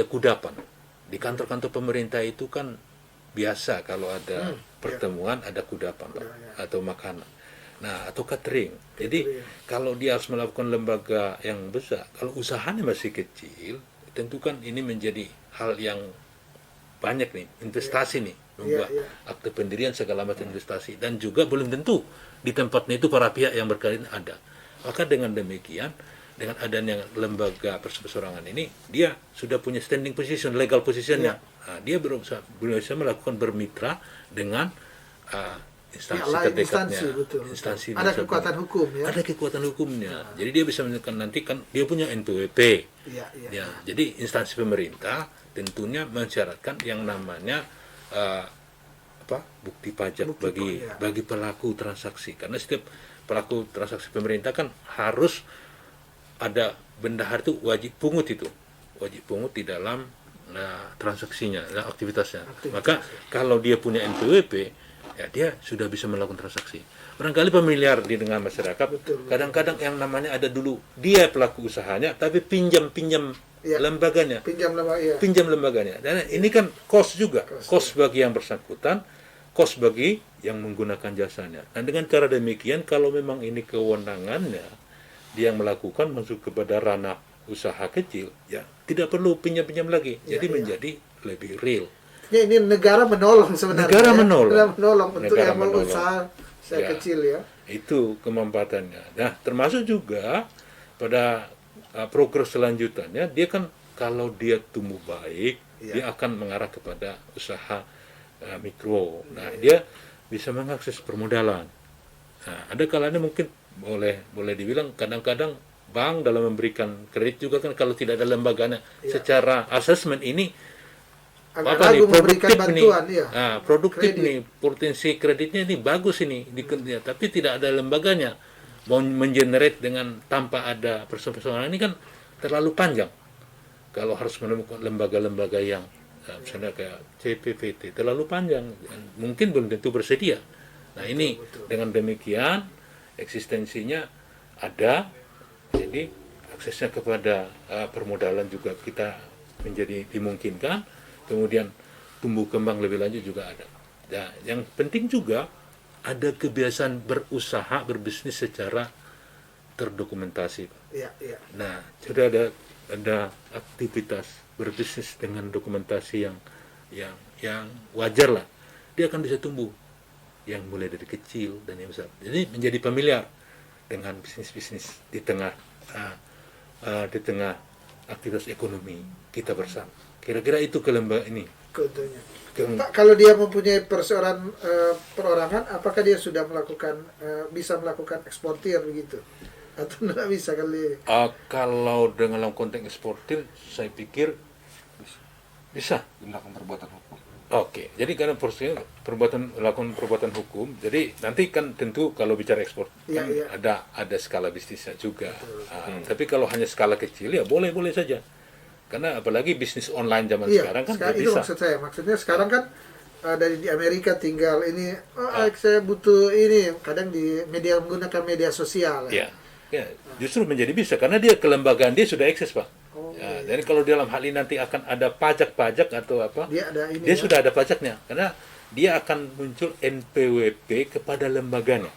kudapan di kantor-kantor pemerintah itu kan biasa kalau ada pertemuan ada kudapan atau makanan. Nah, atau catering. Jadi kalau dia harus melakukan lembaga yang besar, kalau usahanya masih kecil, tentu kan ini menjadi hal yang banyak nih, investasi nih, membuat akte pendirian segala macam investasi, dan juga belum tentu di tempatnya itu para pihak yang berkaitan ada. Maka dengan demikian, dengan adanya lembaga perseorangan ini, dia sudah punya standing position, legal positionnya. Nah, dia bisa melakukan bermitra dengan instansi terdekatnya, instansi ada kekuatan hukum ya. Ada kekuatan hukumnya. Jadi dia bisa menentukan, nanti kan dia punya NPWP. Ya, jadi instansi pemerintah tentunya mensyaratkan yang namanya bukti pajak bagi pelaku transaksi. Karena setiap pelaku transaksi pemerintah kan harus ada bendahara itu wajib pungut di dalam transaksinya, aktivitasnya. Maka kalau dia punya NPWP, ya dia sudah bisa melakukan transaksi. Barangkali familiar di tengah masyarakat, kadang-kadang yang namanya ada dulu dia pelaku usahanya, tapi pinjam lembaganya. Pinjam lembaganya. Dan ini kan cost juga, cost bagi yang bersangkutan, cost bagi yang menggunakan jasanya. Dan dengan cara demikian, kalau memang ini kewenangannya, dia yang melakukan masuk kepada ranah usaha kecil, ya tidak perlu pinjam-pinjam lagi. Jadi menjadi lebih real. Ya, ini negara menolong sebenarnya. Negara menolong untuk yang mau usaha kecil ya. Itu kemanfaatannya. Nah, termasuk juga pada progres selanjutannya, dia kan kalau dia tumbuh baik, dia akan mengarah kepada usaha mikro. Nah, dia bisa mengakses permodalan. Nah, ada kalanya mungkin boleh dibilang kadang-kadang bank dalam memberikan kredit juga kan kalau tidak ada lembaganya, secara asesmen ini produktif nih, potensi kreditnya ini bagus ini, tapi tidak ada lembaganya, mau mengenerate dengan tanpa ada persoalan ini kan terlalu panjang. Kalau harus menemukan lembaga-lembaga yang misalnya kayak CPVT terlalu panjang, mungkin belum tentu bersedia. Nah ini dengan demikian eksistensinya ada, jadi aksesnya kepada permodalan juga kita menjadi dimungkinkan. Kemudian tumbuh kembang lebih lanjut juga ada. Nah, yang penting juga ada kebiasaan berusaha, berbisnis secara terdokumentasi. Nah, sudah ada aktivitas berbisnis dengan dokumentasi yang wajar lah. Dia akan bisa tumbuh, yang mulai dari kecil dan yang besar. Jadi menjadi familiar dengan bisnis-bisnis di tengah aktivitas ekonomi kita bersama. Kira-kira itu ke lembaga ini. Pak, kalau dia mempunyai perorangan, apakah dia sudah bisa melakukan eksportir begitu? Atau tidak bisa kali? Kalau dalam konteks eksportir, saya pikir bisa melakukan perbuatan hukum. Oke, jadi karena melakukan perbuatan hukum, jadi nanti kan tentu kalau bicara ekspor ada skala bisnisnya juga. Tapi kalau hanya skala kecil ya boleh saja. Karena apalagi bisnis online zaman sekarang kan itu bisa. Maksudnya sekarang kan dari di Amerika tinggal ini, saya butuh ini, kadang menggunakan media sosial. Ya, justru menjadi bisa karena dia kelembagaan dia sudah eksis, Pak. Jadi kalau dalam hal ini nanti akan ada pajak atau apa, dia sudah ada pajaknya karena dia akan muncul NPWP kepada lembaganya.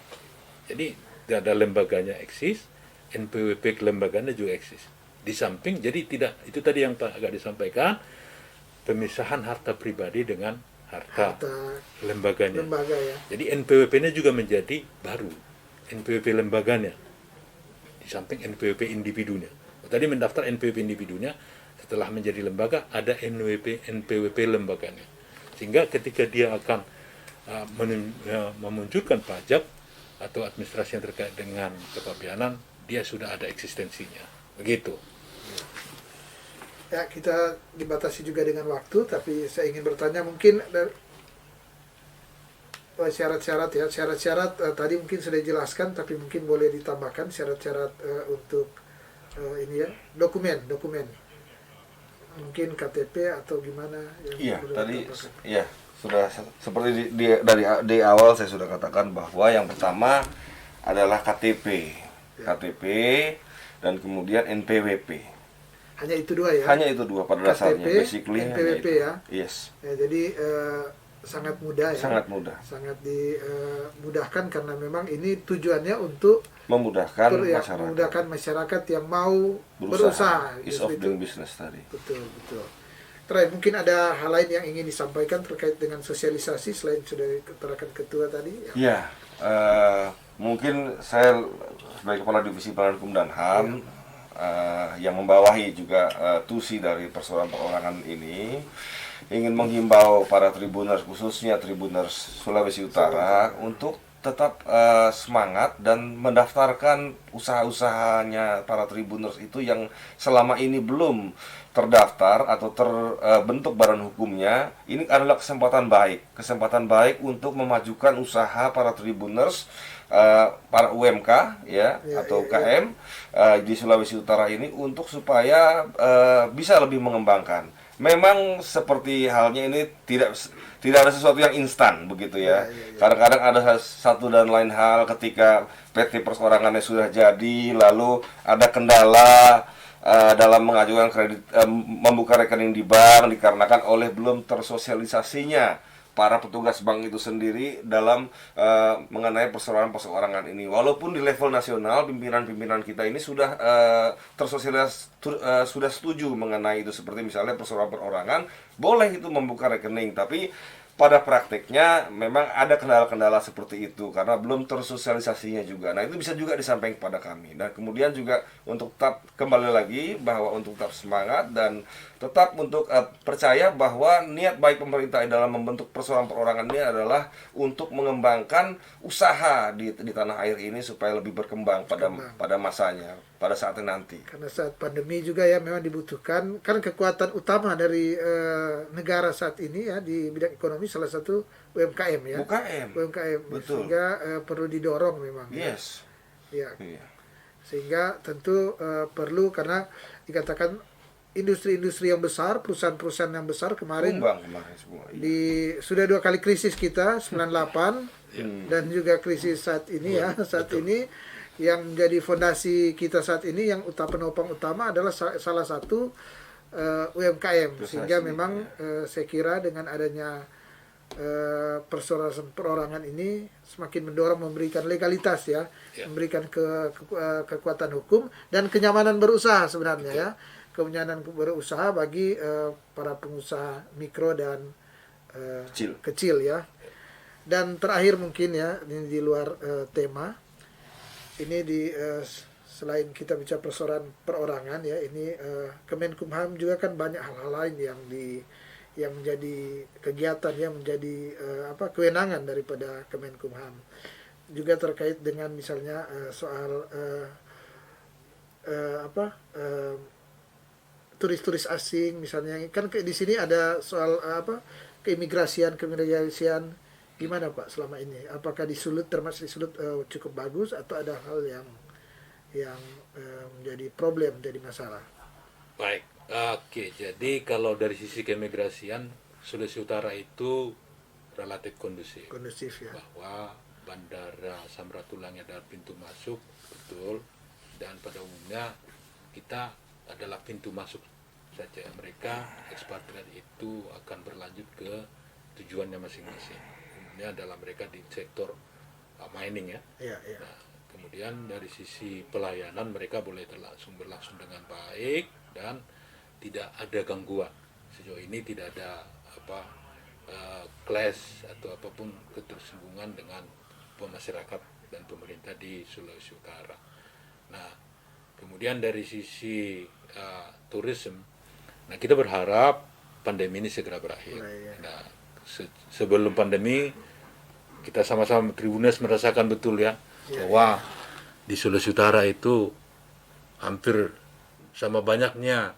Jadi ada lembaganya eksis, NPWP kelembagaannya juga eksis. Di samping, jadi tidak, itu tadi yang agak disampaikan, pemisahan harta pribadi dengan harta lembaganya. lembaga ya. Jadi NPWP-nya juga menjadi baru. NPWP lembaganya di samping NPWP individunya. Tadi mendaftar NPWP individunya, setelah menjadi lembaga ada NPWP lembaganya. Sehingga ketika dia akan memunculkan pajak atau administrasi yang terkait dengan kepabeanan, dia sudah ada eksistensinya. Begitu. Ya, kita dibatasi juga dengan waktu, tapi saya ingin bertanya mungkin syarat-syarat ya. Syarat-syarat tadi mungkin sudah dijelaskan, tapi mungkin boleh ditambahkan syarat-syarat untuk ini ya, dokumen. Mungkin KTP atau gimana yang Iya, perlu tadi ditambahkan. ya sudah seperti dari awal saya sudah katakan bahwa yang pertama adalah KTP, Ya. KTP dan kemudian NPWP. Hanya itu dua ya. Hanya itu dua pada dasarnya, KTP, basically hanya NPWP itu. ya. Yes, Ya, jadi sangat mudah ya. sangat mudah, Sangat dimudahkan karena memang ini tujuannya untuk memudahkan masyarakat memudahkan masyarakat yang mau berusaha. ease Gitu, of itu. doing business tadi. Betul. Terakhir mungkin ada hal lain yang ingin disampaikan terkait dengan sosialisasi selain sudah diterangkan ketua tadi. Ya, mungkin saya sebagai kepala divisi pelayanan hukum dan HAM yang membawahi juga tusi dari persoalan perorangan ini ingin menghimbau para tribuners, khususnya tribuners Sulawesi Utara untuk tetap semangat dan mendaftarkan usaha-usahanya para tribuners itu yang selama ini belum terdaftar atau terbentuk badan hukumnya. Ini adalah kesempatan baik untuk memajukan usaha para tribuners, para UMK ya, atau UKM di Sulawesi Utara ini untuk supaya bisa lebih mengembangkan. Memang seperti halnya ini tidak ada sesuatu yang instan begitu ya. Kadang-kadang ada satu dan lain hal ketika PT perseorangannya sudah jadi, lalu ada kendala dalam mengajukan kredit, membuka rekening di bank dikarenakan oleh belum tersosialisasinya para petugas bank itu sendiri dalam mengenai perseorangan ini. Walaupun di level nasional pimpinan-pimpinan kita ini sudah sudah setuju mengenai itu, seperti misalnya perseorangan boleh itu membuka rekening, tapi pada prakteknya memang ada kendala-kendala seperti itu karena belum tersosialisasinya juga. Nah, itu bisa juga disampaikan kepada kami. Dan kemudian juga untuk tetap kembali lagi bahwa untuk tetap semangat dan tetap untuk percaya bahwa niat baik pemerintah dalam membentuk persoalan perorangan ini adalah untuk mengembangkan usaha di tanah air ini supaya lebih berkembang pada masanya, pada saatnya nanti. Karena saat pandemi juga ya memang dibutuhkan, kan kekuatan utama dari negara saat ini ya di bidang ekonomi salah satu UMKM ya. UMKM. Betul. Sehingga perlu didorong memang. Yes. Ya. Iya. Sehingga tentu perlu, karena dikatakan industri-industri yang besar, perusahaan-perusahaan yang besar kemarin semua. sudah 2 kali krisis kita 98 dan juga krisis saat ini ya. Saat ini yang menjadi fondasi kita saat ini yang penopang utama adalah salah satu UMKM. Sehingga memang saya kira dengan adanya perorangan ini semakin mendorong, memberikan legalitas ya, memberikan kekuatan hukum dan kenyamanan berusaha sebenarnya ya, kenyamanan berusaha bagi para pengusaha mikro dan kecil ya. Dan terakhir mungkin ya, ini di luar tema ini selain kita bicara persoalan perorangan ya, ini Kemenkumham juga kan banyak hal-hal lain yang menjadi kegiatan, yang menjadi kewenangan daripada Kemenkumham. Juga terkait dengan misalnya soal turis-turis asing misalnya, kan di sini ada soal keimigrasian gimana Pak selama ini? Apakah termasuk di Sulut cukup bagus atau ada hal yang menjadi problem, menjadi masalah? Baik. Oke, jadi kalau dari sisi keimigrasian Sulawesi Utara itu relatif kondusif. Kondusif ya. Bahwa Bandara Samratulangi adalah pintu masuk, betul. Dan pada umumnya kita adalah pintu masuk saja. Mereka ekspatriat itu akan berlanjut ke tujuannya masing-masing. Umumnya adalah mereka di sektor mining ya. Iya. Nah, kemudian dari sisi pelayanan mereka boleh berlangsung dengan baik dan tidak ada gangguan. Sejauh ini tidak ada kelas atau apapun ketersinggungan dengan masyarakat dan pemerintah di Sulawesi Utara. Nah, kemudian dari sisi tourism, nah kita berharap pandemi ini segera berakhir. Nah, sebelum pandemi kita sama-sama Tribuners merasakan betul ya bahwa di Sulawesi Utara itu hampir sama banyaknya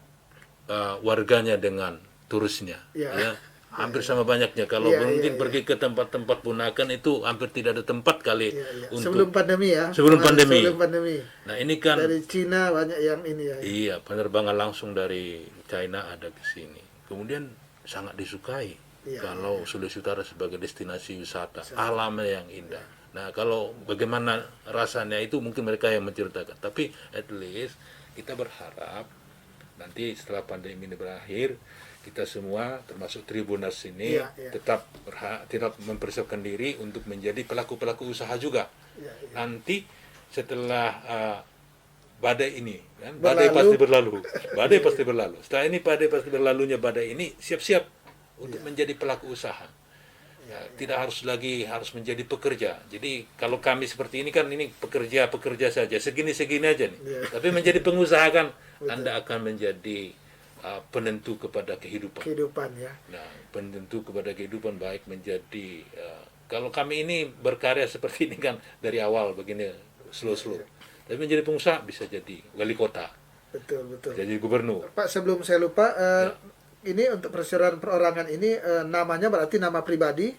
warganya dengan turisnya, ya. Hampir sama banyaknya. Kalau mungkin pergi ke tempat-tempat Punakan itu hampir tidak ada tempat kali untuk sebelum pandemi ya. Sebelum pandemi. Nah ini kan dari Cina banyak yang ini ya. Iya, penerbangan langsung dari China ada ke sini. Kemudian sangat disukai kalau Sulawesi Utara sebagai destinasi wisata, alamnya yang indah. Nah kalau bagaimana rasanya itu mungkin mereka yang menceritakan. Tapi at least kita berharap nanti setelah pandemi ini berakhir, kita semua termasuk Tribuners ini tetap mempersiapkan diri untuk menjadi pelaku-pelaku usaha juga. Nanti setelah badai ini, kan? Badai pasti berlalu. Badai pasti berlalu. Setelah ini badai pasti berlalunya badai ini, siap-siap untuk menjadi pelaku usaha. Ya, tidak harus menjadi pekerja. Jadi kalau kami seperti ini kan ini pekerja saja, segini aja nih. Tapi menjadi pengusaha kan Anda akan menjadi penentu kepada kehidupan ya. Nah, penentu kepada kehidupan baik menjadi kalau kami ini berkarya seperti ini kan dari awal begini slow. Tapi menjadi pengusaha bisa jadi wali kota. Betul. Jadi gubernur. Pak, sebelum saya lupa ini untuk perseroan perorangan ini namanya berarti nama pribadi.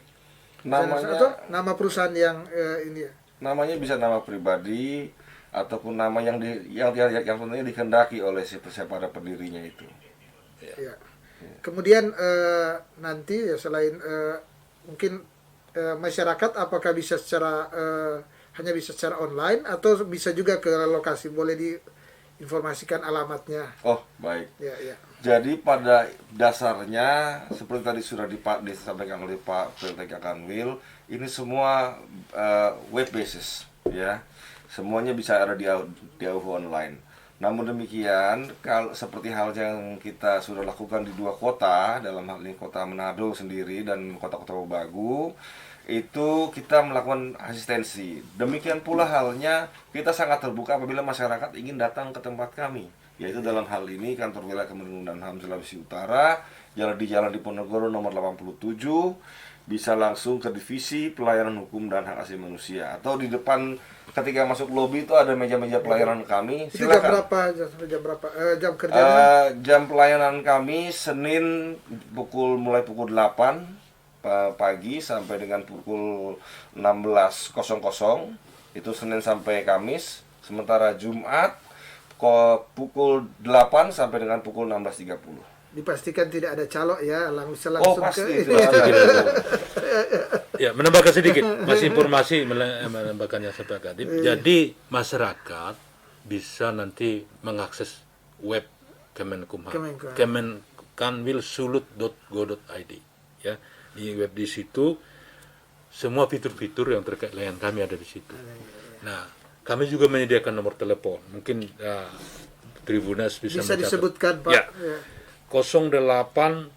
Namanya atau nama perusahaan yang ini ya. Namanya bisa nama pribadi ataupun nama yang tentunya dikehendaki oleh siapa pendirinya itu. Ya. Kemudian nanti ya selain mungkin masyarakat apakah bisa hanya bisa secara online atau bisa juga ke lokasi, boleh diinformasikan alamatnya? Oh baik. Ya. Jadi pada dasarnya seperti tadi sudah disampaikan oleh Pak PLTK Kanwil, ini semua web basis ya. Semuanya bisa ada di AUVO online. Namun demikian, kalau seperti hal yang kita sudah lakukan di 2 kota, dalam hal ini kota Manado sendiri dan kota-kota Bagu, itu kita melakukan asistensi. Demikian pula halnya kita sangat terbuka apabila masyarakat ingin datang ke tempat kami, yaitu dalam hal ini kantor wilayah Kementerian dan HAM Sulawesi Utara, di Jalan Diponegoro nomor 87, bisa langsung ke divisi pelayanan hukum dan hak asasi manusia, atau di depan ketika masuk lobi itu ada meja-meja pelayanan kami. Silakan. Jam berapa? Jam kerjanya? Jam pelayanan kami Senin mulai pukul 8 pagi sampai dengan pukul 16.00. Itu Senin sampai Kamis. Sementara Jumat pukul 8 sampai dengan pukul 16.30. Dipastikan tidak ada calok ya, langsung pasti ke itu ada. Ya, menambahkan sedikit, masih informasi menambahkan yang saya sampaikan. Jadi masyarakat bisa nanti mengakses web Kemenkumham, kemenkanwilsulut.go.id ya. Di web di situ semua fitur-fitur yang terkait layanan kami ada di situ. Nah, kami juga menyediakan nomor telepon. Mungkin Tribuners bisa disebutkan, Pak. Ya. 0896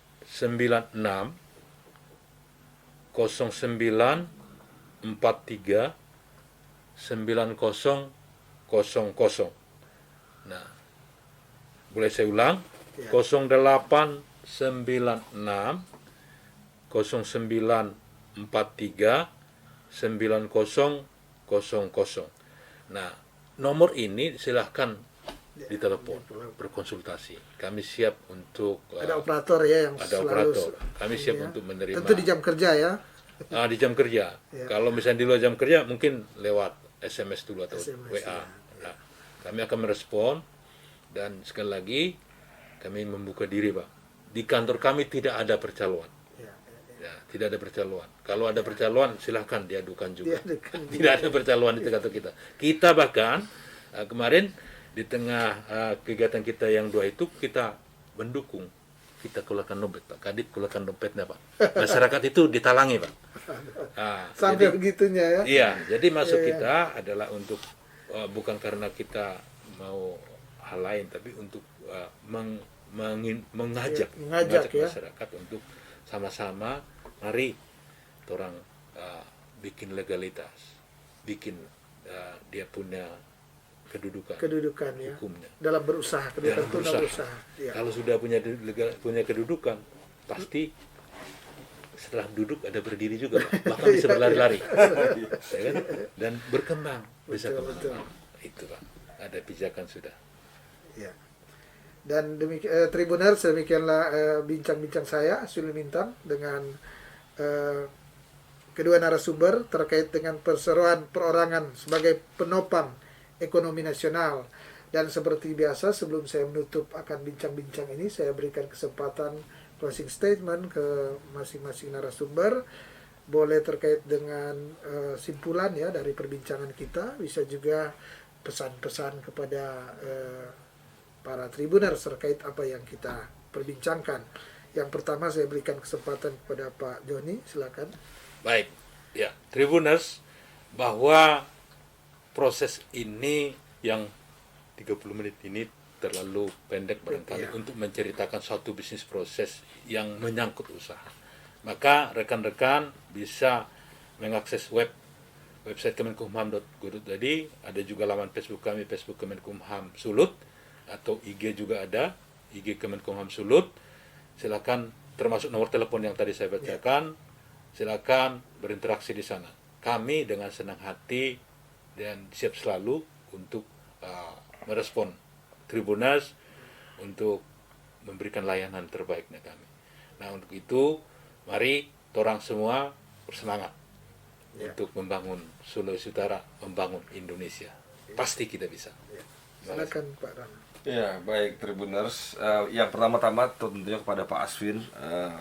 0943 9000. Nah, boleh saya ulang? 0896 0943 9000. Nah, nomor ini silahkan ditelepon, berkonsultasi. Kami siap untuk ada operator ya yang ada selalu operator. Kami siap untuk menerima. Tentu di jam kerja ya. Di jam kerja. Kalau misalnya di luar jam kerja mungkin lewat SMS dulu atau WA. Nah, kami akan merespon dan sekali lagi kami membuka diri, Pak. Di kantor kami tidak ada percaloan. Ya, tidak ada percaloan. Kalau ada percaloan silahkan diadukan juga. Tidak ada percaloan di kantor kita. Kita bahkan kemarin di tengah kegiatan kita yang 2 itu kita mendukung, kita keluarkan dompet, Pak. Kadip keluarkan dompetnya, Pak. Masyarakat itu ditalangi, Pak. Sampai begitunya ya. Iya, jadi maksud kita adalah untuk bukan karena kita mau hal lain, tapi untuk mengajak ya. masyarakat untuk sama-sama mari orang bikin legalitas, bikin dia punya kedudukan ya hukumnya. dalam berusaha, kedudukan itu dalam berusaha. Ya. Kalau sudah punya kedudukan, pasti setelah duduk ada berdiri juga, Pak. Bahkan bisa berlari-lari, ya kan? Dan berkembang, bisa Betul. kemana. Itu Pak, ada pijakan sudah. Ya. Dan Tribuners, demikianlah bincang-bincang saya Aswin Lumintang dengan kedua narasumber terkait dengan perseroan perorangan sebagai penopang ekonomi nasional. Dan seperti biasa, sebelum saya menutup akan bincang-bincang ini, saya berikan kesempatan closing statement ke masing-masing narasumber. Boleh terkait dengan simpulan ya dari perbincangan kita, bisa juga pesan-pesan kepada para Tribuners terkait apa yang kita perbincangkan. Yang pertama saya berikan kesempatan kepada Pak Joni, silakan. Baik, ya Tribuners, bahwa proses ini yang 30 menit ini terlalu pendek barangkali Ya. untuk menceritakan suatu bisnis proses yang menyangkut usaha. Maka rekan-rekan bisa mengakses website kemenkumham.go.id, ada juga laman Facebook kami, Facebook Kemenkumham Sulut, atau IG juga ada, IG Kemenkumham Sulut. Silakan, termasuk nomor telepon yang tadi saya bacakan, silakan berinteraksi di sana. Kami dengan senang hati dan siap selalu untuk merespon Tribuners untuk memberikan layanan terbaiknya kami. Nah, untuk itu mari orang semua bersemangat untuk membangun Sulawesi Utara, membangun Indonesia. Pasti kita bisa. Silakan Pak Rana. Ya, baik Tribuners. Yang pertama-tama tentunya kepada Pak Aswin,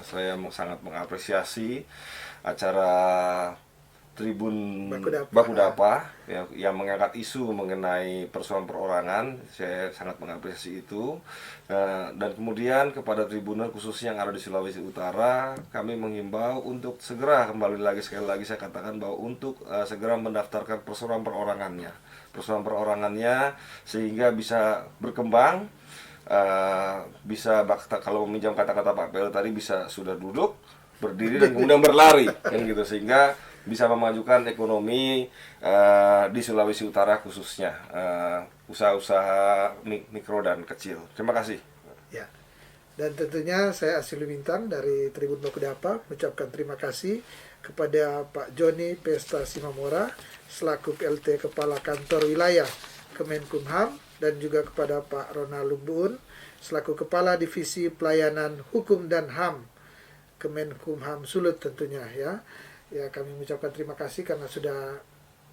saya sangat mengapresiasi acara Tribun Bakudapa yang mengangkat isu mengenai persoalan perorangan. Saya sangat mengapresiasi itu. Dan kemudian kepada Tribuner khususnya yang ada di Sulawesi Utara, kami menghimbau untuk segera, kembali lagi sekali lagi saya katakan bahwa untuk segera mendaftarkan persoalan perorangannya sehingga bisa berkembang, bisa kalau meminjam kata-kata Pak Pel tadi, bisa sudah duduk, berdiri, dan kemudian berlari kan gitu, sehingga bisa memajukan ekonomi di Sulawesi Utara khususnya usaha-usaha mikro dan kecil. Terima kasih. Ya. Dan tentunya saya Aswin Lumintang dari Tribun Bakudapa mengucapkan terima kasih kepada Pak Joni Pesta Simamora selaku PLT Kepala Kantor Wilayah Kemenkumham, dan juga kepada Pak Ronald Lumbuun selaku Kepala Divisi Pelayanan Hukum dan HAM Kemenkumham Sulut tentunya ya. Ya, kami mengucapkan terima kasih karena sudah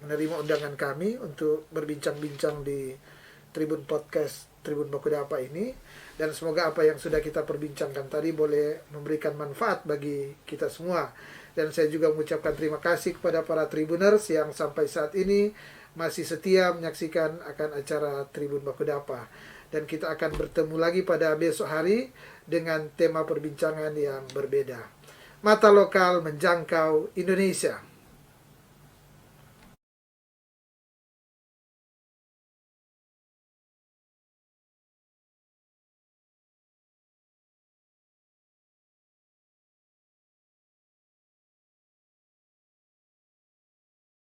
menerima undangan kami untuk berbincang-bincang di Tribun Podcast Tribun Bakudapa ini, dan semoga apa yang sudah kita perbincangkan tadi boleh memberikan manfaat bagi kita semua. Dan saya juga mengucapkan terima kasih kepada para Tribuners yang sampai saat ini masih setia menyaksikan akan acara Tribun Bakudapa, dan kita akan bertemu lagi pada besok hari dengan tema perbincangan yang berbeda. Mata lokal menjangkau Indonesia.